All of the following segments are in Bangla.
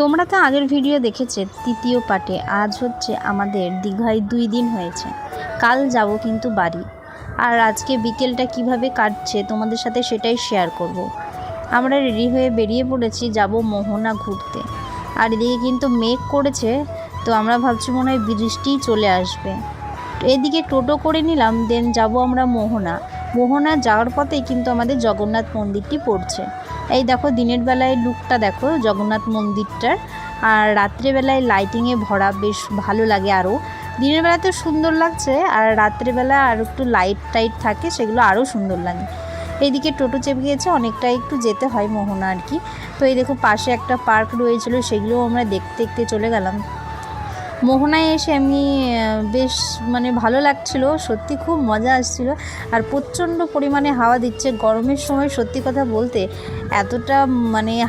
তোমরা তো আগের ভিডিও দেখেছে তৃতীয় পার্টে। আজ হচ্ছে আমাদের দীঘায় 2 দিন হয়েছে। কাল যাব কিন্তু বাড়ি। আর আজকে বিকেলটা কিভাবে কাটছে তোমাদের সাথে সেটাই শেয়ার করব। আমরা রেডি হয়ে বেরিয়ে পড়েছি, যাব মোহনা ঘুরতে। আর এদিকে কিন্তু মেঘ করেছে, তো আমরা ভাবছি মনে হয় বৃষ্টিই চলে আসবে। এদিকে টোটো করে নিলাম, দেন যাব আমরা মোহনা যাওয়ার পথেই কিন্তু আমাদের জগন্নাথ মন্দিরটি পড়ছে। এই দেখো দিনের বেলায় লুকটা দেখো জগন্নাথ মন্দিরটার, আর রাত্রেবেলায় লাইটিংয়ে ভরা, বেশ ভালো লাগে। আরও দিনের বেলা তো সুন্দর লাগছে, আর রাত্রেবেলা আর একটু লাইট টাইট থাকে, সেগুলো আরও সুন্দর লাগে। এইদিকে টোটো চেপে গিয়েছে, অনেকটা একটু যেতে হয় মোহনা আর কি। তো এই দেখো পাশে একটা পার্ক রয়েছিল, সেগুলোও আমরা দেখতে দেখতে চলে গেলাম। মোহনায় এসে আমি বেশ ভালো লাগছিল, সত্যি খুব মজা আসছিল। আর প্রচণ্ড পরিমাণে হাওয়া দিচ্ছে গরমের সময়। সত্যি কথা বলতে এতটা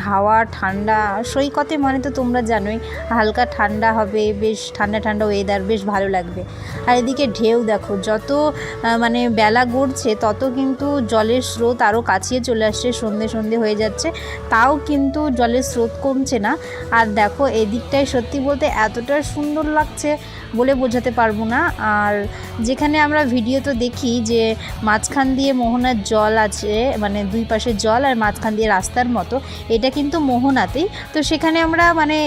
হাওয়া ঠান্ডা, সৈকতে তো তোমরা জানোই হালকা ঠান্ডা হবে, বেশ ঠান্ডা ঠান্ডা ওয়েদার, বেশ ভালো লাগবে। আর এদিকে ঢেউ দেখো, যত বেলা গড়ছে তত কিন্তু জলের স্রোত আরও কাছিয়ে চলে আসছে, সন্ধে হয়ে যাচ্ছে, তাও কিন্তু জলের স্রোত কমছে না। আর দেখো এদিকটায় সত্যি বলতে এতটা সুন্দর লাগছে বলে বোঝাতে পারবো না। আর যেখানে আমরা ভিডিও তো দেখি যে মাঝখান দিয়ে মোহনার জল আছে, দুই পাশে জল আর মাঝখান দিয়ে রাস্তার মতো, এটা কিন্তু মোহনাতেই। তো সেখানে আমরা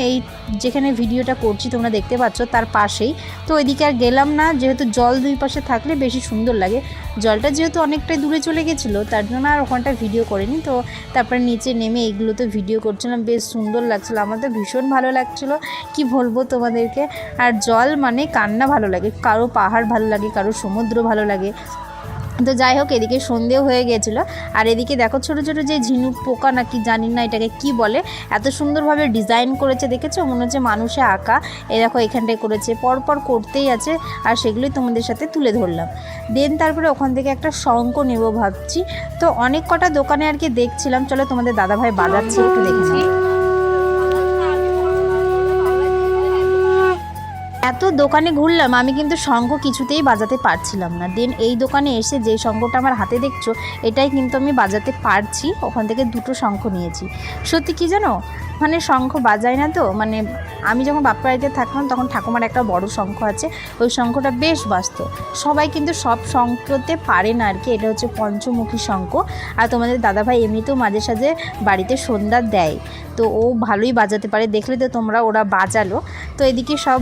এই যেখানে ভিডিওটা করছি তোমরা দেখতে পাচ্ছ তার পাশেই। তো ওইদিকে আর গেলাম না, যেহেতু জল দুই পাশে থাকলে বেশি সুন্দর লাগে। জলটা যেহেতু অনেকটাই দূরে চলে গেছিলো, তার জন্য আর ওখানটা ভিডিও করিনি। তো তারপরে নিচে নেমে এইগুলো তো ভিডিও করছিলাম, বেশ সুন্দর লাগছিলো, আমার তো ভীষণ ভালো লাগছিলো, কি বলবো তোমাদেরকে। আর জল কান্না ভালো লাগে, কারো পাহাড় ভালো লাগে, কারো সমুদ্র ভালো লাগে। তো যাই হোক, এদিকে সন্ধেও হয়ে গেছিলো। আর এদিকে দেখো ছোটো ছোটো যে ঝিনুক পোকা নাকি জানি না এটাকে কি বলে, এত সুন্দরভাবে ডিজাইন করেছে, দেখেছো? মনে হচ্ছে মানুষে আঁকা। এই দেখো এখানটায় করেছে, পরপর করতেই আছে, আর সেগুলোই তোমাদের সাথে তুলে ধরলাম। দেন তারপরে ওখান থেকে একটা শঙ্খ নেবো ভাবছি। তো অনেক কটা দোকানে আর কি দেখছিলাম, চলো তোমাদের দাদাভাই বাজাচ্ছে, একটু দেখে নিই। এত দোকানে ঘুরলাম, আমি কিন্তু শঙ্খ কিছুতেই বাজাতে পারছিলাম না। দেন এই দোকানে এসে যে শঙ্খটা আমার হাতে দেখছো, এটাই কিন্তু আমি বাজাতে পারছি। ওখান থেকে 2টো শঙ্খ নিয়েছি। সত্যি কি জানো, শঙ্খ বাজাই না তো, আমি যখন বাপের বাড়িতে থাকলাম তখন ঠাকুমার একটা বড় শঙ্খ আছে, ওই শঙ্খটা বেশ বাজত। সবাই কিন্তু সব শঙ্খতে পারে না আর কি, এটা হচ্ছে পঞ্চমুখী শঙ্খ। আর তোমাদের দাদাভাই এমনিতেও মাঝে সাঝে বাড়িতে সন্ধ্যা দেয়, তো ও ভালোই বাজাতে পারে, দেখলে তো তোমরা ওরা বাজালো। তো এদিকে সব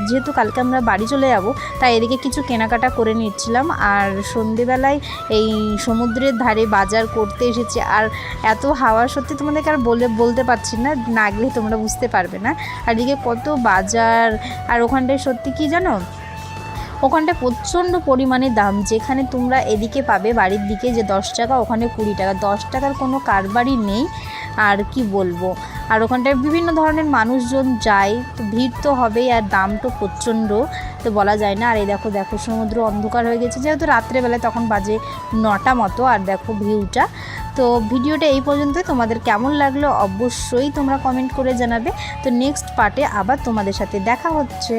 যেহেতু কালকে আমরা বাড়ি চলে যাব, তাই এদিকে কিছু কেনাকাটা করে নিচ্ছিলাম। আর সন্ধেবেলায় এই সমুদ্রের ধারে বাজার করতে এসেছি, আর এত হাওয়া, সত্যি তোমাদেরকে আর বলতে পারছি না, না গেলে তোমরা বুঝতে পারবে না। আর এদিকে কত বাজার, আর ওখানটায় সত্যি কি জানো, ওখানটা প্রচণ্ড পরিমাণে দাম। যেখানে তোমরা এদিকে পাবে বাড়ির দিকে যে 10 টাকা, ওখানে 20 টাকা, 10 টাকার কোনো কারবারই নেই। আর কি বলবো, আর ওখানটায় বিভিন্ন ধরনের মানুষজন যায়, তো ভিড় তো হবেই, আর দাম তো প্রচণ্ড, তো বলা যায় না। আর এই দেখো সমুদ্র অন্ধকার হয়ে গেছে, যেহেতু রাত্রেবেলায়, তখন বাজে 9টা মতো। আর দেখো ভিউটা। তো ভিডিওটা এই পর্যন্তই, তোমাদের কেমন লাগলো অবশ্যই তোমরা কমেন্ট করে জানাবে। তো নেক্সট পার্টে আবার তোমাদের সাথে দেখা হচ্ছে।